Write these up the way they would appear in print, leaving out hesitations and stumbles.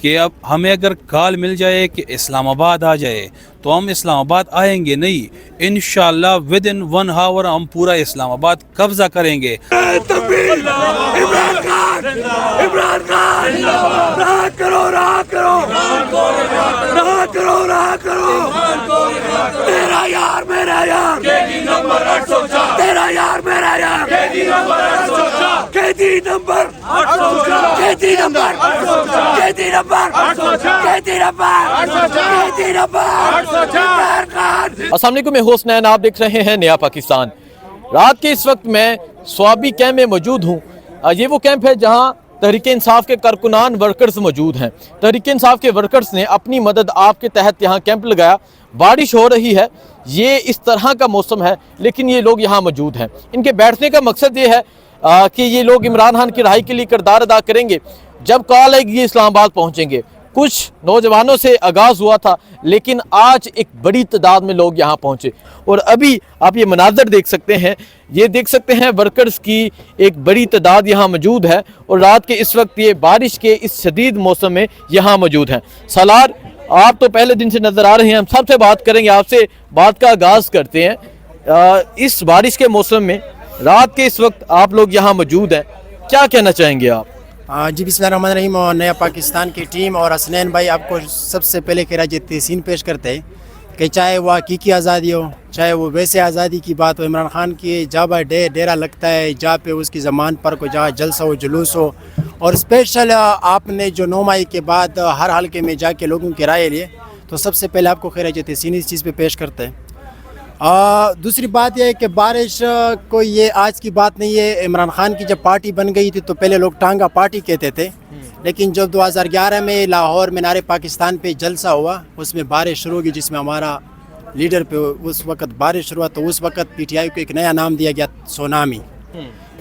کہ اب ہمیں اگر کال مل جائے کہ اسلام آباد آ جائے تو ہم اسلام آباد آئیں گے نہیں، انشاءاللہ ود ان 1 آور ہم پورا اسلام آباد قبضہ کریں گے۔ عمران خان رہا کرو، رہا کرو، رہا کرو، رہا کرو، میرا یار، میرا یار، تیرا یار، میرا یار، قیدی نمبر، قیدی نمبر، قیدی نمبر، قیدی نمبر، قیدی نمبر، عمران خان۔ السلام علیکم، میں حسنین، آپ دیکھ رہے ہیں نیا پاکستان۔ رات کے اس وقت میں سوابی کیمپ میں موجود ہوں۔ یہ وہ کیمپ ہے جہاں تحریک انصاف کے کارکنان ورکرز موجود ہیں۔ تحریک انصاف کے ورکرز نے اپنی مدد آپ کے تحت یہاں کیمپ لگایا۔ بارش ہو رہی ہے، یہ اس طرح کا موسم ہے، لیکن یہ لوگ یہاں موجود ہیں۔ ان کے بیٹھنے کا مقصد یہ ہے کہ یہ لوگ عمران خان کی رہائی کے لیے کردار ادا کریں گے۔ جب کال آئے گی یہ اسلام آباد پہنچیں گے۔ کچھ نوجوانوں سے آغاز ہوا تھا، لیکن آج ایک بڑی تعداد میں لوگ یہاں پہنچے، اور ابھی آپ یہ مناظر دیکھ سکتے ہیں، یہ دیکھ سکتے ہیں ورکرز کی ایک بڑی تعداد یہاں موجود ہے، اور رات کے اس وقت یہ بارش کے اس شدید موسم میں یہاں موجود ہیں۔ سالار، آپ تو پہلے دن سے نظر آ رہے ہیں، ہم سب سے بات کریں گے، آپ سے بات کا آغاز کرتے ہیں۔ اس بارش کے موسم میں رات کے اس وقت آپ لوگ یہاں موجود ہیں، کیا کہنا چاہیں گے آپ؟ جی بسم اللہ الرحمن الرحیم، اور نیا پاکستان کی ٹیم اور حسنین بھائی آپ کو سب سے پہلے خراج تحسین پیش کرتے ہیں کہ چاہے وہ حقیقی آزادی ہو، چاہے وہ ویسے آزادی کی بات ہو، عمران خان کی جہاں پر ڈیرا لگتا ہے، جہاں پہ اس کی زمان پر کو جہاں جلسہ ہو، جلوس ہو، اور اسپیشل آپ نے جو 9 مئی کے بعد ہر حلقے میں جا کے لوگوں کی رائے لیے، تو سب سے پہلے آپ کو خراج تحسین اس چیز پہ پیش کرتے ہیں۔ دوسری بات یہ ہے کہ بارش کو یہ آج کی بات نہیں ہے۔ عمران خان کی جب پارٹی بن گئی تھی تو پہلے لوگ ٹانگا پارٹی کہتے تھے، لیکن جب 2011 میں لاہور مینار پاکستان پہ جلسہ ہوا، اس میں بارش شروع ہوگی، جس میں ہمارا لیڈر پہ اس وقت بارش شروع ہوا، تو اس وقت پی ٹی آئی کو ایک نیا نام دیا گیا، سونامی۔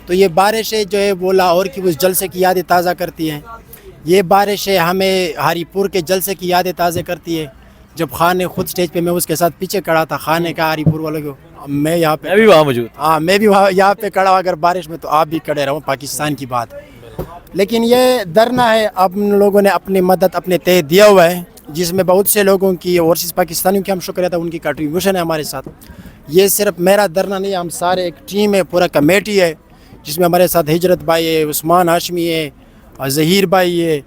تو یہ بارشیں جو ہے وہ لاہور کی اس جلسے کی یادیں تازہ کرتی ہیں۔ یہ بارشیں ہمیں ہری پور کے جلسے کی یادیں تازہ کرتی ہے، جب خان نے خود سٹیج پہ، میں اس کے ساتھ پیچھے کھڑا تھا، خان نے کہا ہری پور والوں کو میں یہاں پہ، میں بھی وہاں موجود، ہاں میں بھی وہاں یہاں پہ کھڑا ہوں، اگر بارش میں تو آپ بھی کھڑے رہو، پاکستان کی بات۔ لیکن یہ ڈرنا ہے، اب ان لوگوں نے اپنی مدد اپنے تحت دیا ہوا ہے، جس میں بہت سے لوگوں کی، اوورسیز پاکستانیوں کی ہم شکریہ تھا، ان کی کنٹریبیوشن ہے ہمارے ساتھ۔ یہ صرف میرا ڈرنا نہیں ہے، ہم سارے ایک ٹیم ہے، پورا کمیٹی ہے، جس میں ہمارے ساتھ ہجرت بھائی ہے، عثمان ہاشمی ہے، ظہیر بھائی ہے،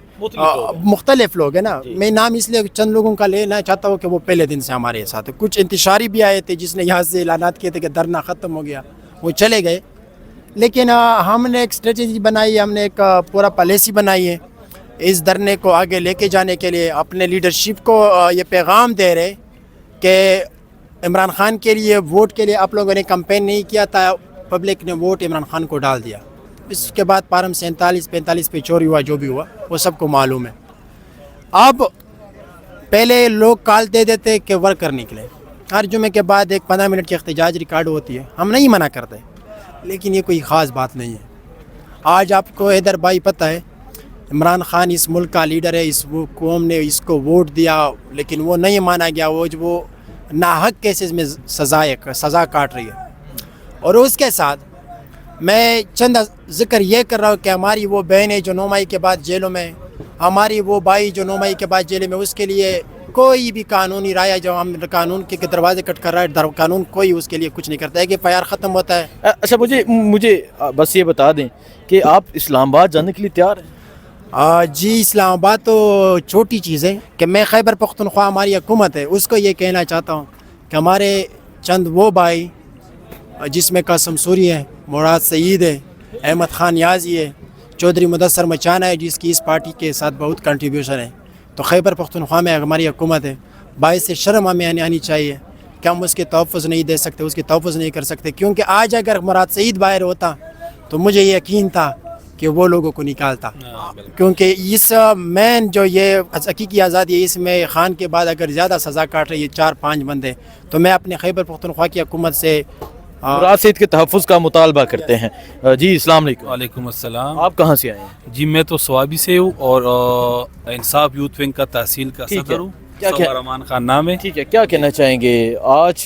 مختلف لوگ ہیں نا۔ میں نام اس لیے چند لوگوں کا لینا چاہتا ہوں کہ وہ پہلے دن سے ہمارے ساتھ ہیں۔ کچھ انتشاری بھی آئے تھے جس نے یہاں سے اعلانات کیے تھے کہ دھرنا ختم ہو گیا، وہ چلے گئے، لیکن ہم نے ایک اسٹریٹجی بنائی ہے، ہم نے ایک پورا پالیسی بنائی ہے اس دھرنے کو آگے لے کے جانے کے لیے۔ اپنے لیڈرشپ کو یہ پیغام دے رہے کہ عمران خان کے لیے ووٹ کے لیے آپ لوگوں نے کمپین نہیں کیا تھا، پبلک نے ووٹ عمران خان کو ڈال دیا۔ اس کے بعد پارم 47-45 پہ چوری ہوا، جو بھی ہوا وہ سب کو معلوم ہے۔ اب پہلے لوگ کال دے دیتے کہ ورکر نکلے، ہر جمعے کے بعد ایک 15 منٹ کی احتجاج ریکارڈ ہوتی ہے، ہم نہیں منع کرتے، لیکن یہ کوئی خاص بات نہیں ہے۔ آج آپ کو حیدر بھائی پتہ ہے، عمران خان اس ملک کا لیڈر ہے، اس قوم نے اس کو ووٹ دیا، لیکن وہ نہیں مانا گیا، وہ ناحق کیسز میں سزا کاٹ رہی ہے۔ اور اس کے ساتھ میں چند ذکر یہ کر رہا ہوں کہ ہماری وہ بہنیں جو 9 مئی کے بعد جیلوں میں، ہماری وہ بھائی جو 9 مئی کے بعد جیلوں میں، اس کے لیے کوئی بھی قانونی رائے، جو ہم قانون کے دروازے کٹ کر رہا ہے، قانون کوئی اس کے لیے کچھ نہیں کرتا ہے، کہ FIR ختم ہوتا ہے۔ اچھا، مجھے بس یہ بتا دیں کہ آپ اسلام آباد جانے کے لیے تیار ہیں؟ جی، اسلام آباد تو چھوٹی چیز ہے کہ میں خیبر پختونخوا ہماری حکومت ہے اس کو یہ کہنا چاہتا ہوں کہ ہمارے چند وہ بھائی، جس میں قاسم سوری ہے، مراد سعید ہے، احمد خان نیازی ہے، چودھری مدثر مچانا ہے، جس کی اس پارٹی کے ساتھ بہت کنٹریبیوشن ہے، تو خیبر پختونخوا میں ہماری حکومت ہے۔ باعث شرم ہمیں آنی چاہیے کہ ہم اس کے تحفظ نہیں دے سکتے، اس کے تحفظ نہیں کر سکتے، کیونکہ آج اگر مراد سعید باہر ہوتا تو مجھے یقین تھا کہ وہ لوگوں کو نکالتا، کیونکہ اس مین جو یہ حقیقی آزادی ہے، اس میں خان کے بعد اگر زیادہ سزا کاٹ رہی ہے 4-5 بندے، تو میں اپنے خیبر پختونخوا کی حکومت سے مراد سعید کے تحفظ کا مطالبہ کرتے ہیں۔ جی السلام علیکم۔ وعلیکم السلام۔ آپ کہاں سے آئے ہیں؟ جی میں تو سوابی سے ہوں، اور انصاف یوتھ ونگ کا تحصیل کا صدر ہوں، رحمان خان نام ہے۔ ٹھیک ہے، کیا کہنا چاہیں گے؟ آج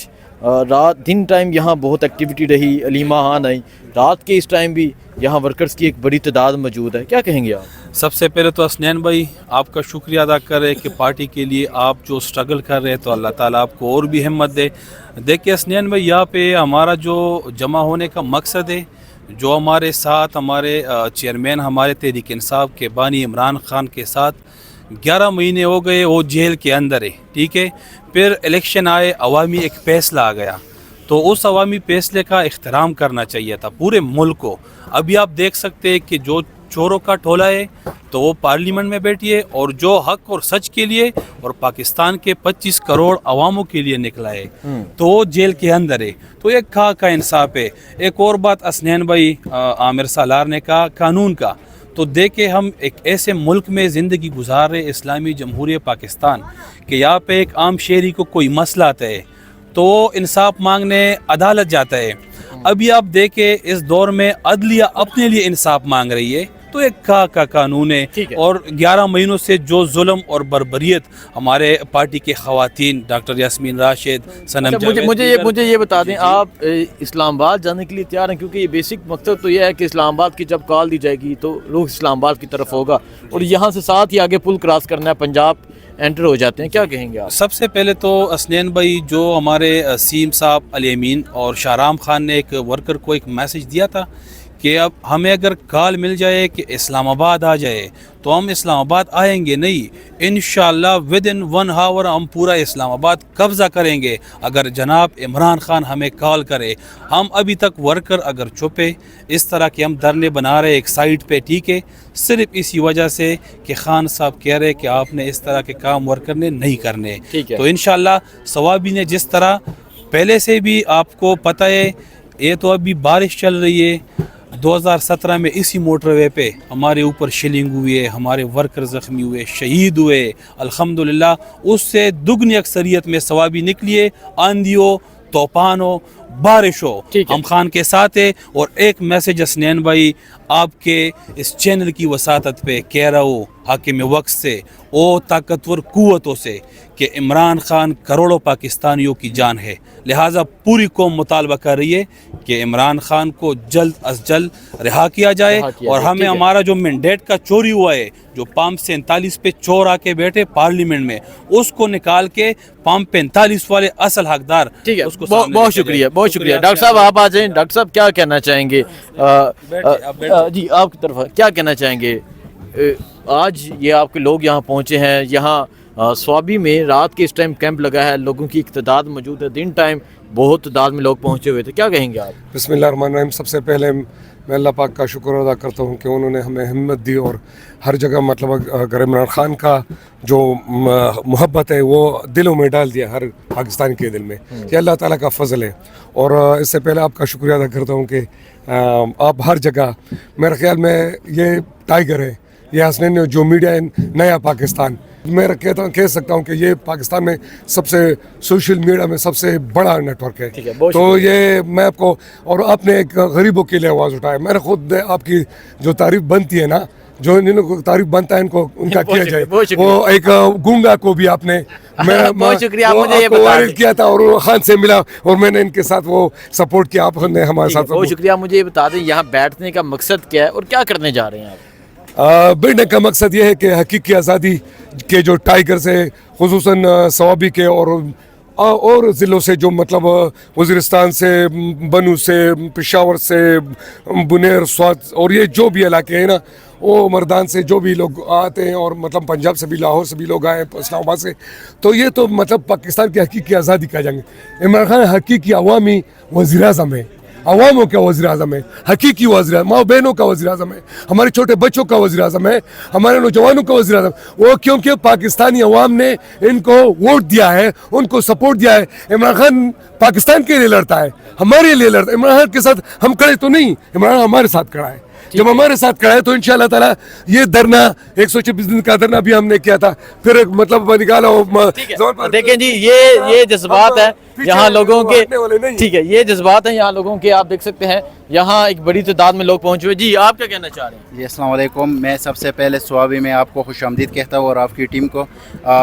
رات دن ٹائم یہاں بہت ایکٹیویٹی رہی، علیمہ خان آئی، رات کے اس ٹائم بھی यहाँ वर्कर्स की एक बड़ी तादाद मौजूद है, क्या कहेंगे आप? सबसे पहले तो असनैन भाई आपका शुक्रिया अदा कर रहे कि पार्टी के लिए आप जो स्ट्रगल कर रहे हैं, तो अल्लाह ताला आपको और भी हिम्मत दे। देखिए असनैन भाई, यहाँ पे हमारा जो जमा होने का मकसद है, जो हमारे साथ हमारे चेयरमैन हमारे तहरीक इंसाफ के बानी इमरान खान के साथ 11 महीने हो गए वो जेल के अंदर है, ठीक है। फिर इलेक्शन आए, अवामी एक फैसला आ गया, तो उस अवामी फैसले का इख्तराम करना चाहिए था पूरे मुल्क को। अभी आप देख सकते हैं कि जो चोरों का टोला है तो वो पार्लियामेंट में बैठी है, और जो हक और सच के लिए और पाकिस्तान के 25 करोड़ अवामों के लिए निकला है तो वो जेल के अंदर है। तो ये का इंसाफ है। एक और बात असनैन भाई, आमिर सालार ने कहा कानून का, तो देखे हम एक ऐसे मुल्क में ज़िंदगी गुजार रहे इस्लामी जमहूरियत पाकिस्तान कि यहाँ पे एक आम शहरी को कोई मसला आता है तो इंसाफ मांगने अदालत जाता है। अभी आप देखें इस दौर में अदलिया अपने लिए इंसाफ मांग रही है, तो एक का कानून है। और 11 महीनों से जो जुल्म और बर्बरियत हमारे पार्टी के ख़वातीन डॉक्टर यास्मीन राशिद, सनम जावेद, मुझे ये बता दें, आप इस्लामाबाद जाने के लिए तैयार हैं? क्योंकि ये बेसिक मकसद तो ये है कि इस्लामाबाद की जब कॉल दी जाएगी तो रुख इस्लामाबाद की तरफ होगा, और यहाँ से साथ ही आगे पुल क्रॉस करना है, पंजाब एंटर हो जाते हैं, क्या कहेंगे आप? सबसे पहले तो असनैन भाई, जो हमारे सीम साहब अली अमीन और शाहराम खान ने एक वर्कर को एक मैसेज दिया था कि अब हमें अगर कॉल मिल जाए कि इस्लामाबाद आ जाए तो हम इस्लामाबाद आएंगे नहीं, इंशाअल्लाह विद इन 1 आवर हम पूरा इस्लामाबाद कब्ज़ा करेंगे अगर जनाब इमरान खान हमें कॉल करे। हम अभी तक वर्कर अगर छुपे इस तरह के हम धरने बना रहे एक साइड पे, ठीक है, सिर्फ इसी वजह से कि खान साहब कह रहे कि आपने इस तरह के काम वर्कर ने नहीं करने। तो इंशाअल्लाह सवाबी ने जिस तरह पहले से भी आपको पता है, ये तो अभी बारिश चल रही है, 2017 में इसी मोटरवे पे हमारे ऊपर शिलिंग हुई है, हमारे वर्कर ज़ख्मी हुए, शहीद हुए, अल्हम्दुलिल्लाह उससे दुगनी अक्सरियत में सवाबी निकली है। आंधियों, तूफानों, बारिशों, हम खान के साथ है। और एक मैसेज असनैन भाई आपके इस चैनल की वसातत पे कह रहा हूँ हाकिम वक्त से, ओ ताकतवर कुव्वतों से, कि इमरान खान करोड़ों पाकिस्तानियों की जान है, लिहाजा पूरी कौम मुतालबा कर रही है कि इमरान खान को जल्द अज जल्द रिहा किया जाए। और हमें हमारा जो मैंडेट का चोरी हुआ है, जो पाम 47 पे चोर आके बैठे पार्लियामेंट में, उसको निकाल के पाम 45 वाले असल हकदार, ठीक है, उसको बहुत शुक्रिया, बहुत शुक्रिया। डॉक्टर साहब आप आ जाएं। डॉक्टर साहब क्या कहना चाहेंगे? जी आपकी तरफ क्या कहना चाहेंगे? आज ये आपके लोग यहाँ पहुँचे हैं, यहाँ स्वाबी में रात के इस टाइम कैंप लगा है, लोगों की एक तादाद मौजूद है, दिन टाइम बहुत तादाद में लोग पहुँचे हुए थे, क्या कहेंगे आप? बिस्मिल्लाहिर्रहमानिर्रहीम। सबसे पहले मैं अल्लाह पाक का शुक्र अदा करता हूँ कि उन्होंने हमें हिम्मत दी, और हर जगह मतलब अगर इमरान खान का जो मोहब्बत है वो दिलों में डाल दिया हर पाकिस्तानी के दिल में, ये अल्लाह ताला का फ़ज़ल है। और इससे पहले आपका शुक्रिया अदा करता हूँ कि आप हर जगह, मेरे ख्याल में ये टाइगर है, ये हसनैन जो मीडिया नया पाकिस्तान, मैं कह सकता हूँ कि ये पाकिस्तान में सबसे सोशल मीडिया में सबसे बड़ा नेटवर्क है। तो ये मैं आपको, और आपने एक गरीबों के लिए आवाज़ उठाया, मैंने खुद आपकी जो तारीफ बनती है ना, जो इनको तारीफ बनता है इनको उनका किया जाए। वो एक गूंगा को भी आपने बहुत शुक्रिया, मुझे ये बता किया था और खान से मिला और मैंने इनके साथ वो सपोर्ट किया, आपने हमारे साथ। बहुत शुक्रिया। मुझे ये बता दें यहाँ बैठने का मकसद क्या है और क्या करने जा रहे हैं आप? बैठने का मकसद ये है कि हकीकी आज़ादी के जो टाइगर्स है, खुसूसन सवाबी के और ज़िलों से, जो मतलब वज़ीरिस्तान से, बनू से, पेशावर से, बुनेर, स्वात, और ये जो भी इलाके हैं ना, वो मर्दान से जो भी लोग आते हैं, और मतलब पंजाब से भी, लाहौर से भी लोग आए, इस्लामाबाद से, तो ये तो मतलब पाकिस्तान की हकीकी आज़ादी कहा जाएंगे। इमरान खान हकीकी अवामी वज़ीर आज़म है, अवामों का वज़ीर आज़म है, हकीकी वज़ीर आज़म, माँ बहनों का वज़ीर आज़म है, हमारे छोटे बच्चों का वज़ीर आज़म है, हमारे नौजवानों का वज़ीर आज़म। वो क्योंकि पाकिस्तानी अवाम ने इनको वोट दिया है, उनको सपोर्ट दिया है। इमरान खान पाकिस्तान के लिए लड़ता है, हमारे लिए लड़ता है। इमरान खान के साथ हम खड़े तो नहीं, इमरान हमारे साथ खड़ा है। जब हमारे साथ खड़ा है तो इंशाअल्लाह ताला ये धरना 126 दिन का धरना भी हमने किया था, फिर मतलब निकाला। देखें जी, ये जज्बात है यहाँ लोगों के हटने वाले नहीं। ठीक है, ये जज्बात हैं यहाँ लोगों के, आप देख सकते हैं यहाँ एक बड़ी तादाद में लोग पहुंचे हुए। जी आप क्या कहना चाह रहे हैं? जी अस्सलाम वालेकुम। मैं सबसे पहले स्वाबी में आपको खुशामदीद कहता हूँ और आपकी टीम को।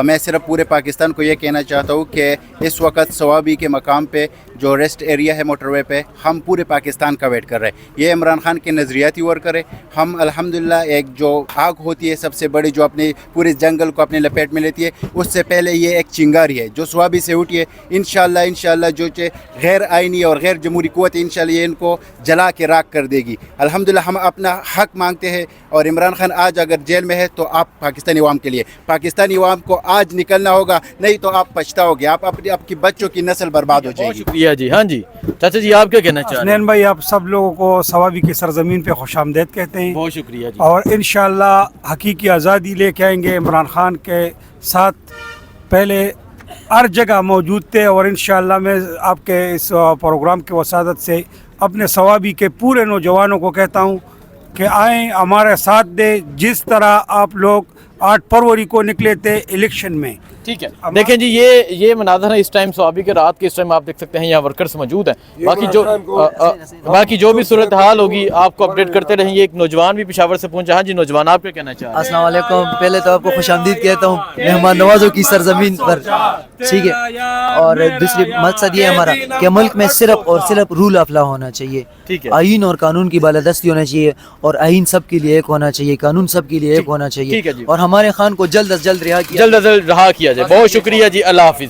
मैं सिर्फ पूरे पाकिस्तान को ये कहना चाहता हूँ कि इस वक्त स्वाबी के मकाम पे जो रेस्ट एरिया है मोटरवे पे, हम पूरे पाकिस्तान का वेट कर रहे हैं। ये इमरान खान के नज़रियाती वर्कर है। हम अल्हम्दुलिल्लाह एक जो आग होती है सबसे बड़ी, जो अपने पूरे जंगल को अपने लपेट में लेती है, उससे पहले ये एक चिंगारी है जो स्वाबी से उठी है। इंशाल्लाह जो गैर आइनी और गैर जमहूरी क़ुव्वत है, इंशाल्लाह ये इनको जला के राख कर देगी। अल्हम्दुलिल्लाह हम अपना हक मांगते हैं और इमरान खान आज अगर जेल में है तो आप पाकिस्तानी अवाम के लिए, पाकिस्तानी अवाम को आज निकलना होगा, नहीं तो आप पछताओगे, आप आपकी बच्चों की नस्ल बर्बाद हो जाएगी। शुक्रिया जी। हाँ जी चाचा जी आप क्या कहना चाह रहे हैं? हसनैन भाई, आप सब लोगों को स्वाबी की सरजमीन पे खुशामदीद कहते हैं बहुत शुक्रिया जी। और इंशाअल्लाह हकीकी आज़ादी लेके आएंगे। इमरान खान के साथ पहले हर जगह मौजूद थे और इंशाअल्लाह मैं आपके इस प्रोग्राम के वसादत से अपने स्वाबी के पूरे नौजवानों को कहता हूँ कि आएँ हमारे साथ दे, जिस तरह आप लोग 8 फरवरी को निकले थे इलेक्शन में। ठीक है, देखें जी ये मनाज़र है इस टाइम स्वाबी के रात के इस टाइम आप देख सकते हैं यहाँ वर्कर्स मौजूद हैं। बाकी जो भी सूरत हाल होगी आपको अपडेट करते रहेंगे। एक नौजवान भी पेशावर से पहुंचा। हाँ जी नौजवान आप क्या कहना चाह रहे हैं? अस्सलाम वालेकुम। पहले तो आपको खुशामदीद कहता हूँ मेहमान नवाजों की सरजमीन पर, ठीक है। और दूसरी मकसद ये हमारा कि मुल्क में सिर्फ और सिर्फ रूल ऑफ लॉ होना चाहिए, ठीक है। आइन और कानून की बालादस्ती होना चाहिए और आइन सब के लिए एक होना चाहिए, कानून सब के लिए एक होना ठीक है चाहिए जी। और हमारे खान को जल्द अज जल्द रिहा किया जल्द अज जल्द रहा किया जाए। बहुत शुक्रिया जी, अल्लाह हाफिज।